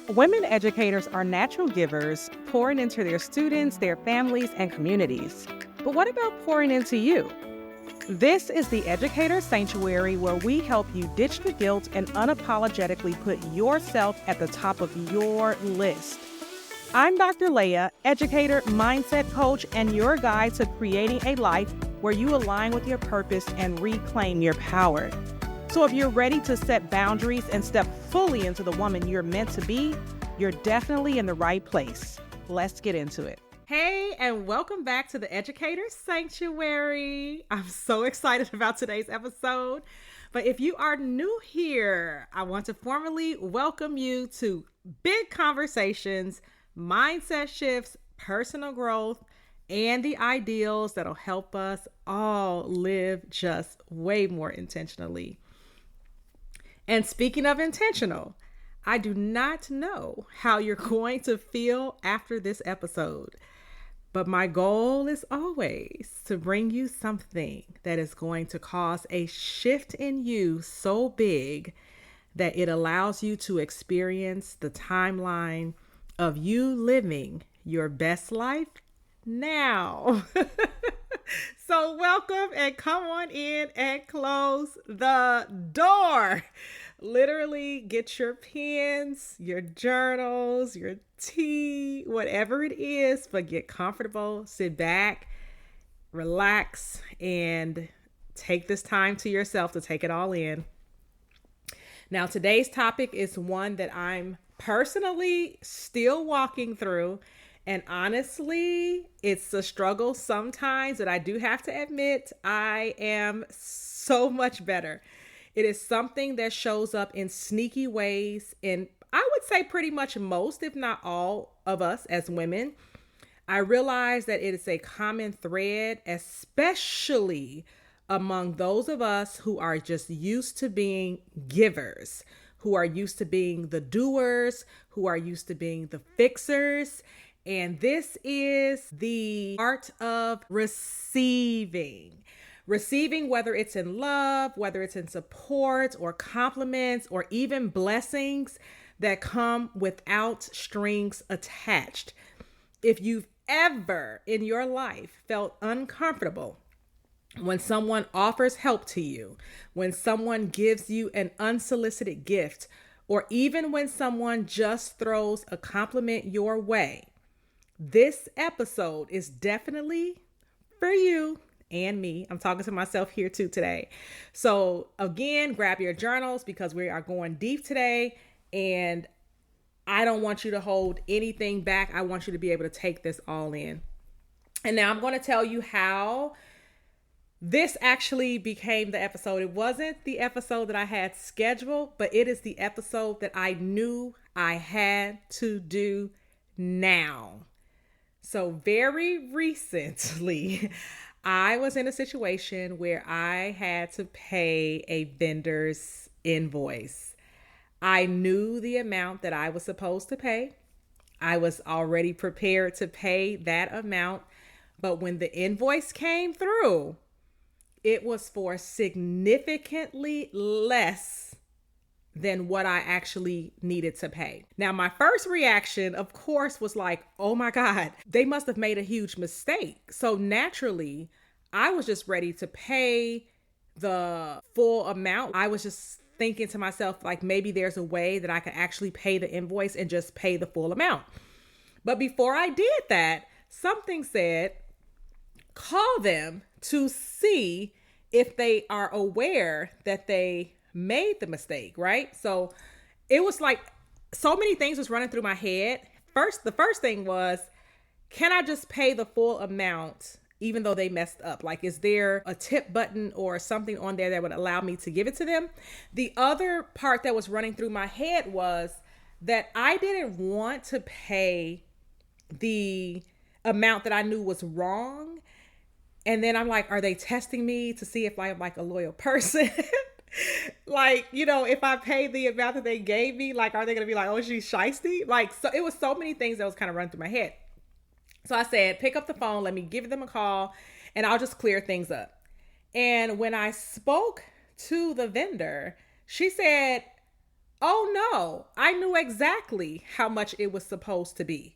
Women educators are natural givers, pouring into their students, their families, and communities. But what about pouring into you? This is the Educator Sanctuary, where we help you ditch the guilt and unapologetically put yourself at the top of your list. I'm Dr. Leah, educator, mindset coach, and your guide to creating a life where you align with your purpose and reclaim your power. So if you're ready to set boundaries and step fully into the woman you're meant to be, you're definitely in the right place. Let's get into it. Hey, and welcome back to the Educator Sanctuary. I'm so excited about today's episode. But if you are new here, I want to formally welcome you to big conversations, mindset shifts, personal growth, and the ideals that'll help us all live just way more intentionally. And speaking of intentional, I do not know how you're going to feel after this episode, but my goal is always to bring you something that is going to cause a shift in you so big that it allows you to experience the timeline of you living your best life now. So welcome and come on in and close the door. Literally get your pens, your journals, your tea, whatever it is, but get comfortable, sit back, relax, and take this time to yourself to take it all in. Now, today's topic is one that I'm personally still walking through. And honestly, it's a struggle sometimes, but I do have to admit, I am so much better. It is something that shows up in sneaky ways in, I would say, pretty much most, if not all of us as women. I realize that it is a common thread, especially among those of us who are just used to being givers, who are used to being the doers, who are used to being the fixers. And this is the art of receiving. Receiving, whether it's in love, whether it's in support or compliments or even blessings that come without strings attached. If you've ever in your life felt uncomfortable when someone offers help to you, when someone gives you an unsolicited gift, or even when someone just throws a compliment your way, this episode is definitely for you and me. I'm talking to myself here too today. So again, grab your journals because we are going deep today, and I don't want you to hold anything back. I want you to be able to take this all in. And now I'm going to tell you how this actually became the episode. It wasn't the episode that I had scheduled, but it is the episode that I knew I had to do now. So very recently, I was in a situation where I had to pay a vendor's invoice. I knew the amount that I was supposed to pay. I was already prepared to pay that amount. But when the invoice came through, it was for significantly less than what I actually needed to pay. Now, my first reaction, of course, was like, oh my God, they must have made a huge mistake. So naturally, I was just ready to pay the full amount. I was just thinking to myself, like, maybe there's a way that I could actually pay the invoice and just pay the full amount. But before I did that, something said, call them to see if they are aware that they made the mistake, right? So it was like so many things was running through my head. The first thing was, can I just pay the full amount even though they messed up? Like, is there a tip button or something on there that would allow me to give it to them? The other part that was running through my head was that I didn't want to pay the amount that I knew was wrong. And then I'm like, are they testing me to see if I'm like a loyal person? Like, you know, if I pay the amount that they gave me, like, are they going to be like, oh, she's shiesty? Like, so it was so many things that was kind of running through my head. So I said, pick up the phone, let me give them a call, and I'll just clear things up. And when I spoke to the vendor, she said, Oh no, I knew exactly how much it was supposed to be.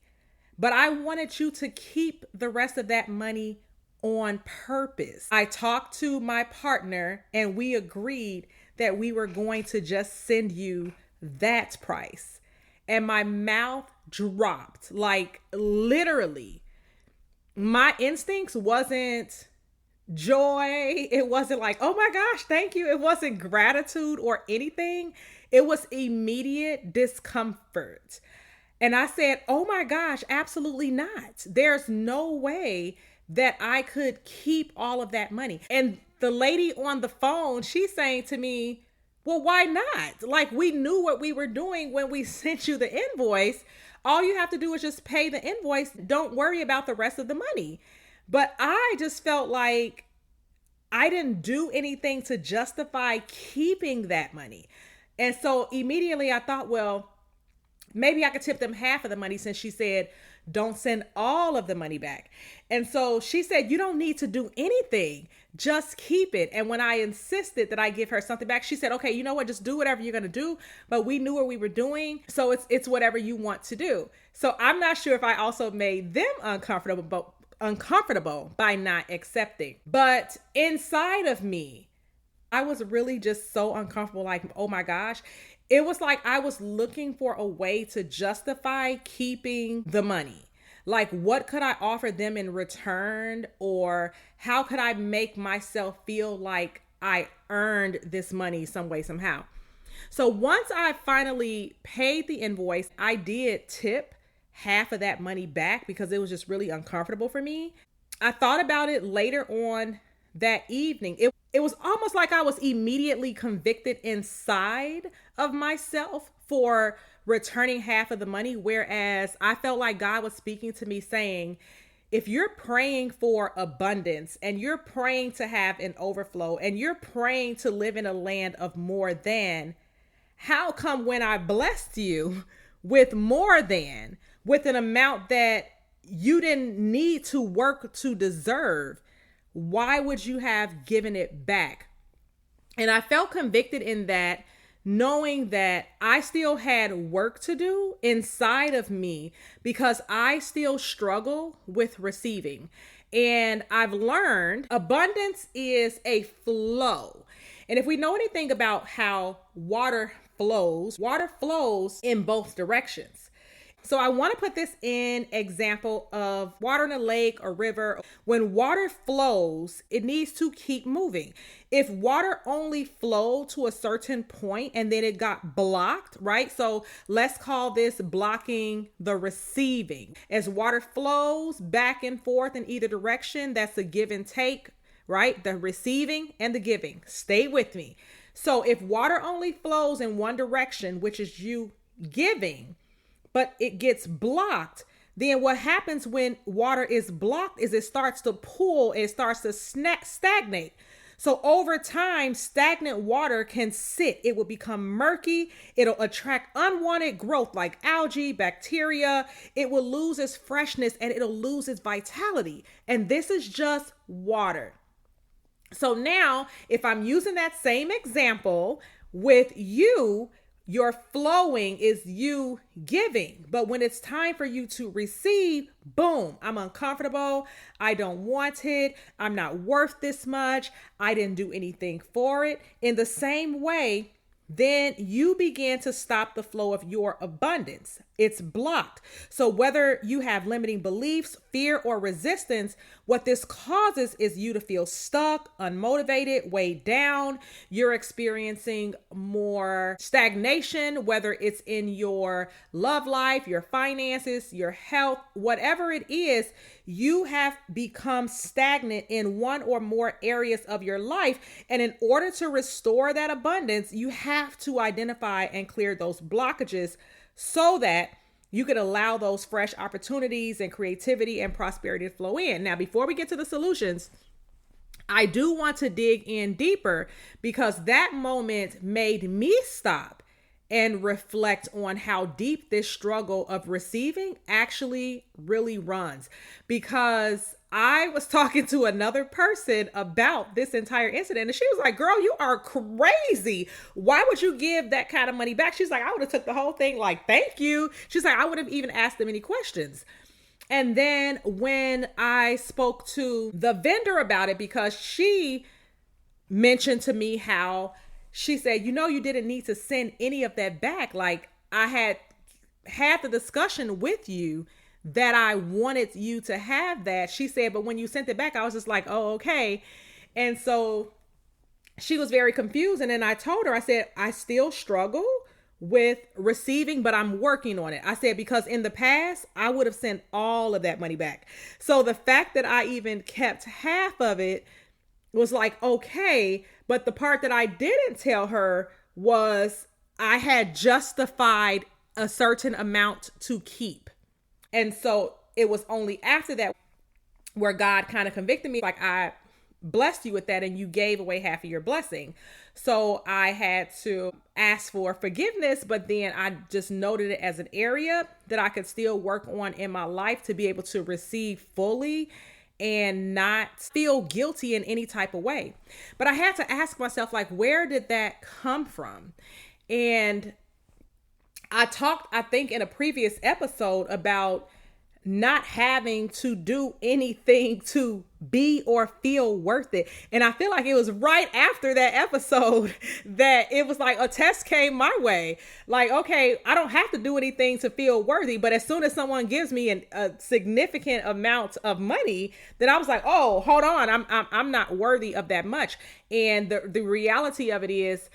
But I wanted you to keep the rest of that money on purpose. I talked to my partner and we agreed that we were going to just send you that price. And my mouth dropped, like literally. My instincts wasn't joy. It wasn't like, oh my gosh, thank you. It wasn't gratitude or anything. It was immediate discomfort. And I said, oh my gosh, absolutely not. There's no way that I could keep all of that money. And the lady on the phone, she's saying to me, well, why not? Like, we knew what we were doing when we sent you the invoice. All you have to do is just pay the invoice. Don't worry about the rest of the money. But I just felt like I didn't do anything to justify keeping that money. And so immediately I thought, well, maybe I could tip them half of the money, since she said, don't send all of the money back. And so she said, you don't need to do anything. Just keep it. And when I insisted that I give her something back, she said, okay, you know what? Just do whatever you're going to do. But we knew what we were doing. So it's whatever you want to do. So I'm not sure if I also made them uncomfortable by not accepting. But inside of me, I was really just so uncomfortable. Like, oh my gosh. It was like I was looking for a way to justify keeping the money. Like, what could I offer them in return? Or how could I make myself feel like I earned this money some way, somehow? So once I finally paid the invoice, I did tip half of that money back because it was just really uncomfortable for me. I thought about it later on that evening. It was almost like I was immediately convicted inside of myself for returning half of the money, whereas I felt like God was speaking to me saying, if you're praying for abundance and you're praying to have an overflow and you're praying to live in a land of more than, how come when I blessed you with more than, with an amount that you didn't need to work to deserve, why would you have given it back? And I felt convicted in that, knowing that I still had work to do inside of me because I still struggle with receiving. And I've learned abundance is a flow. And if we know anything about how water flows in both directions. So I want to put this in example of water in a lake or river. When water flows, it needs to keep moving. If water only flowed to a certain point and then it got blocked, right? So let's call this blocking the receiving. As water flows back and forth in either direction, that's a give and take, right? The receiving and the giving. Stay with me. So if water only flows in one direction, which is you giving, but it gets blocked, then what happens when water is blocked is it starts to pool, it starts to stagnate. So over time, stagnant water can sit. It will become murky. It'll attract unwanted growth like algae, bacteria. It will lose its freshness and it'll lose its vitality. And this is just water. So now, if I'm using that same example with you, your flowing is you giving. But when it's time for you to receive, boom, I'm uncomfortable. I don't want it. I'm not worth this much. I didn't do anything for it. In the same way, then you begin to stop the flow of your abundance. It's blocked. So whether you have limiting beliefs, fear, or resistance, what this causes is you to feel stuck, unmotivated, weighed down. You're experiencing more stagnation, whether it's in your love life, your finances, your health, whatever it is, you have become stagnant in one or more areas of your life. And in order to restore that abundance, you have to identify and clear those blockages so that you could allow those fresh opportunities and creativity and prosperity to flow in. Now, before we get to the solutions, I do want to dig in deeper because that moment made me stop and reflect on how deep this struggle of receiving actually really runs. Because I was talking to another person about this entire incident, and she was like, girl, you are crazy. Why would you give that kind of money back? She's like, I would have took the whole thing like, thank you. She's like, I would have even asked them any questions. And then when I spoke to the vendor about it, because she mentioned to me how she said, you didn't need to send any of that back. Like, I had the discussion with you that I wanted you to have that. She said, but when you sent it back, I was just like, oh, okay. And so she was very confused. And then I told her, I said, I still struggle with receiving, but I'm working on it. I said, because in the past, I would have sent all of that money back. So the fact that I even kept half of it was like, okay. But the part that I didn't tell her was I had justified a certain amount to keep. And so it was only after that where God kind of convicted me, like, I blessed you with that and you gave away half of your blessing. So I had to ask for forgiveness, but then I just noted it as an area that I could still work on in my life to be able to receive fully and not feel guilty in any type of way. But I had to ask myself, like, where did that come from? And I talked, I think, in a previous episode about not having to do anything to be or feel worth it. And I feel like it was right after that episode that it was like a test came my way. Like, okay, I don't have to do anything to feel worthy. But as soon as someone gives me a significant amount of money, then I was like, oh, hold on, I'm not worthy of that much. And the reality of it is,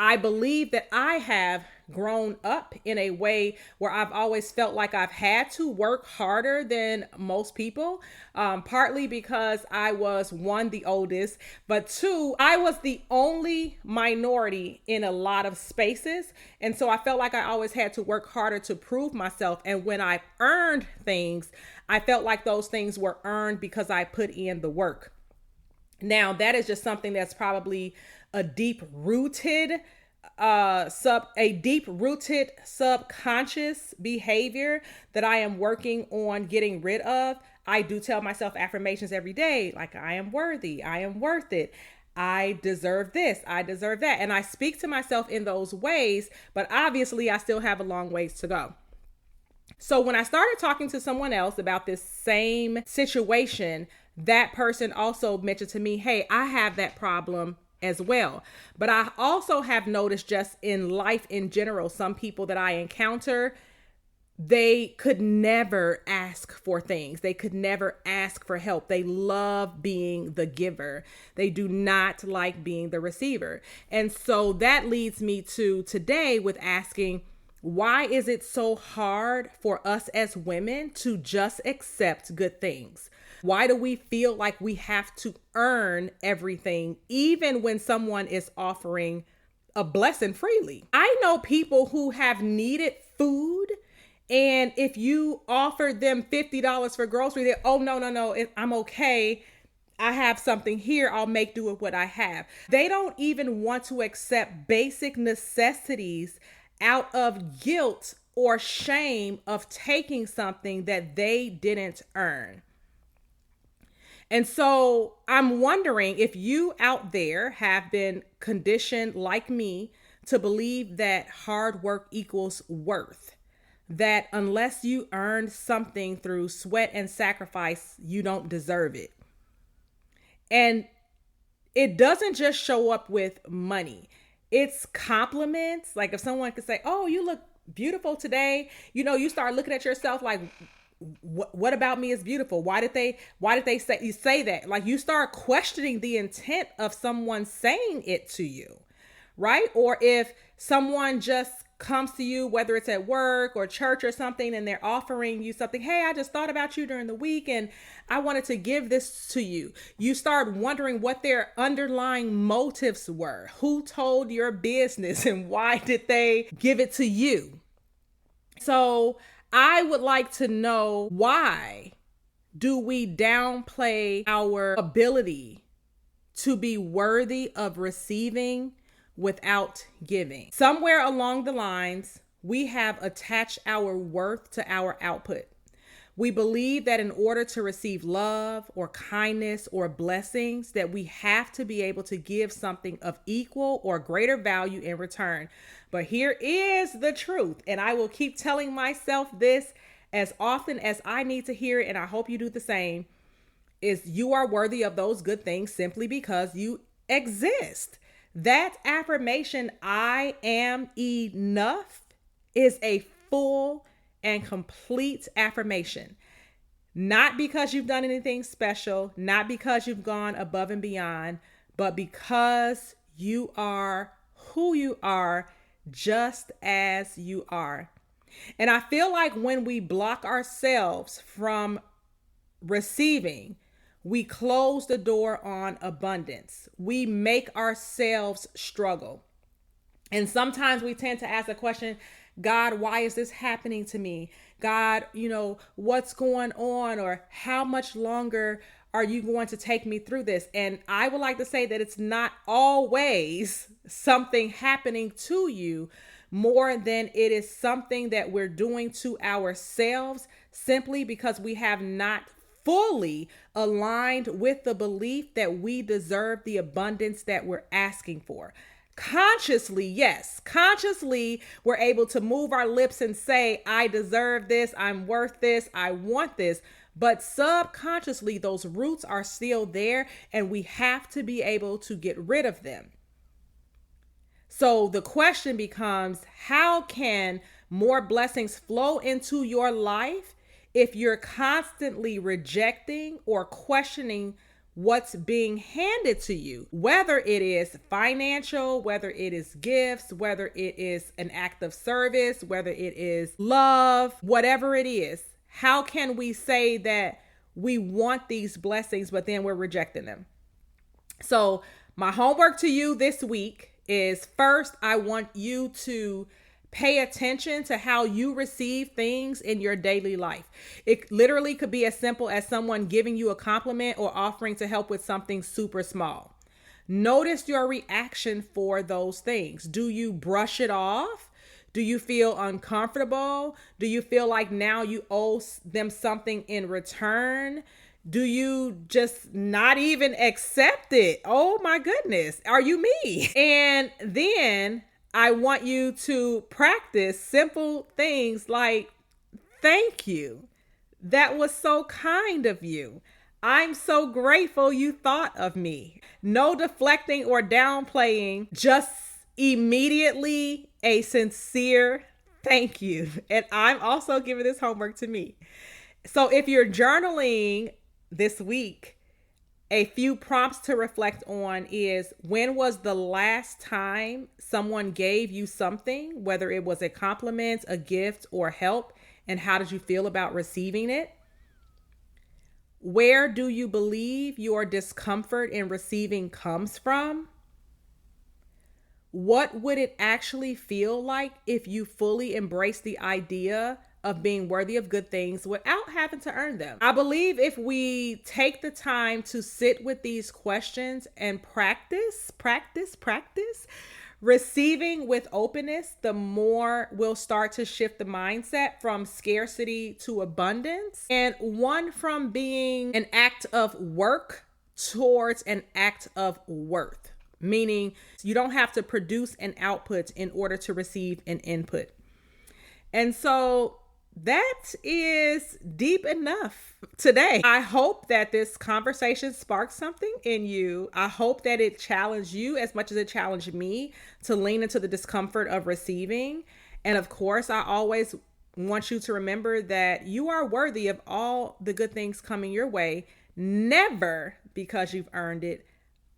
I believe that I have grown up in a way where I've always felt like I've had to work harder than most people, partly because I was, one, the oldest, but two, I was the only minority in a lot of spaces. And so I felt like I always had to work harder to prove myself. And when I earned things, I felt like those things were earned because I put in the work. Now, that is just something that's probably a deep-rooted subconscious behavior that I am working on getting rid of. I do tell myself affirmations every day, like, I am worthy, I am worth it, I deserve this, I deserve that. And I speak to myself in those ways, but obviously I still have a long ways to go. So when I started talking to someone else about this same situation, that person also mentioned to me, hey, I have that problem as well. But I also have noticed just in life in general, some people that I encounter, they could never ask for things. They could never ask for help. They love being the giver. They do not like being the receiver. And so that leads me to today with asking, why is it so hard for us as women to just accept good things? Why do we feel like we have to earn everything, even when someone is offering a blessing freely? I know people who have needed food, and if you offered them $50 for groceries, they're, oh, no, I'm okay. I have something here. I'll make do with what I have. They don't even want to accept basic necessities out of guilt or shame of taking something that they didn't earn. And so I'm wondering if you out there have been conditioned like me to believe that hard work equals worth, that unless you earned something through sweat and sacrifice, you don't deserve it. And it doesn't just show up with money. It's compliments. Like if someone could say, oh, you look beautiful today, you start looking at yourself like, what about me is beautiful? Why did they say that? Like you start questioning the intent of someone saying it to you, right? Or if someone just comes to you, whether it's at work or church or something, and they're offering you something, hey, I just thought about you during the week and I wanted to give this to you. You start wondering what their underlying motives were. Who told your business and why did they give it to you? So I would like to know, why do we downplay our ability to be worthy of receiving without giving? Somewhere along the lines, we have attached our worth to our output. We believe that in order to receive love or kindness or blessings, that we have to be able to give something of equal or greater value in return. But here is the truth, and I will keep telling myself this as often as I need to hear it, and I hope you do the same, is you are worthy of those good things simply because you exist. That affirmation, I am enough, is a full and complete affirmation. Not because you've done anything special, not because you've gone above and beyond, but because you are who you are, just as you are. And I feel like when we block ourselves from receiving, we close the door on abundance. We make ourselves struggle. And sometimes we tend to ask the question, God, why is this happening to me? God, what's going on? Or how much longer are you going to take me through this? And I would like to say that it's not always something happening to you more than it is something that we're doing to ourselves, simply because we have not fully aligned with the belief that we deserve the abundance that we're asking for. Consciously, yes. Consciously, we're able to move our lips and say, I deserve this, I'm worth this, I want this. But subconsciously, those roots are still there, and we have to be able to get rid of them. So the question becomes, how can more blessings flow into your life if you're constantly rejecting or questioning what's being handed to you, whether it is financial, whether it is gifts, whether it is an act of service, whether it is love, whatever it is? How can we say that we want these blessings, but then we're rejecting them? So my homework to you this week is, first, I want you to pay attention to how you receive things in your daily life. It literally could be as simple as someone giving you a compliment or offering to help with something super small. Notice your reaction for those things. Do you brush it off? Do you feel uncomfortable? Do you feel like now you owe them something in return? Do you just not even accept it? Oh my goodness, are you me? And then I want you to practice simple things like, thank you. That was so kind of you. I'm so grateful you thought of me. No deflecting or downplaying, just immediately a sincere thank you. And I'm also giving this homework to me. So if you're journaling this week, a few prompts to reflect on is, when was the last time someone gave you something, whether it was a compliment, a gift, or help, and how did you feel about receiving it? Where do you believe your discomfort in receiving comes from? What would it actually feel like if you fully embrace the idea of being worthy of good things without having to earn them? I believe if we take the time to sit with these questions and practice receiving with openness, the more we'll start to shift the mindset from scarcity to abundance, and one from being an act of work towards an act of worth, meaning you don't have to produce an output in order to receive an input. And so that is deep enough today. I hope that this conversation sparked something in you. I hope that it challenged you as much as it challenged me to lean into the discomfort of receiving. And of course, I always want you to remember that you are worthy of all the good things coming your way, never because you've earned it,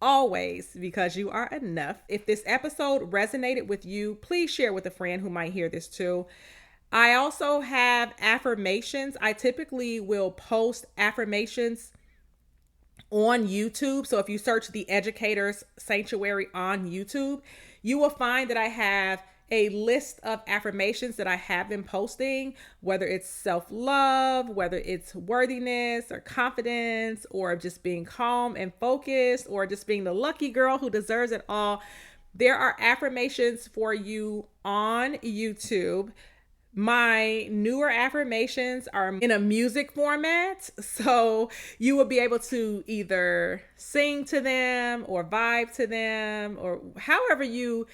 always because you are enough. If this episode resonated with you, please share with a friend who might hear this too. I also have affirmations. I typically will post affirmations on YouTube. So if you search the Educators Sanctuary on YouTube, you will find that I have a list of affirmations that I have been posting, whether it's self-love, whether it's worthiness or confidence, or just being calm and focused, or just being the lucky girl who deserves it all. There are affirmations for you on YouTube. My newer affirmations are in a music format, so you will be able to either sing to them or vibe to them or however you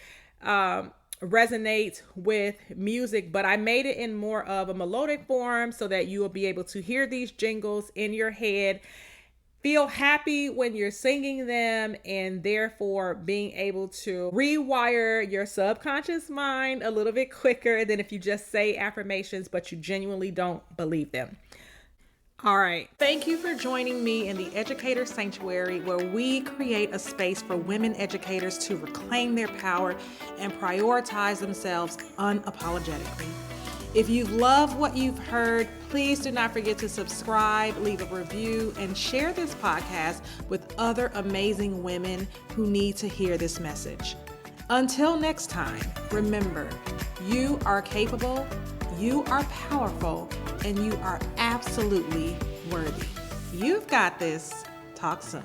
resonate with music, but I made it in more of a melodic form so that you will be able to hear these jingles in your head, feel happy when you're singing them, and therefore being able to rewire your subconscious mind a little bit quicker than if you just say affirmations but you genuinely don't believe them. All right. Thank you for joining me in the Educator Sanctuary, where we create a space for women educators to reclaim their power and prioritize themselves unapologetically. If you've loved what you've heard, please do not forget to subscribe, leave a review, and share this podcast with other amazing women who need to hear this message. Until next time, remember, you are capable, you are powerful, and you are absolutely worthy. You've got this. Talk soon.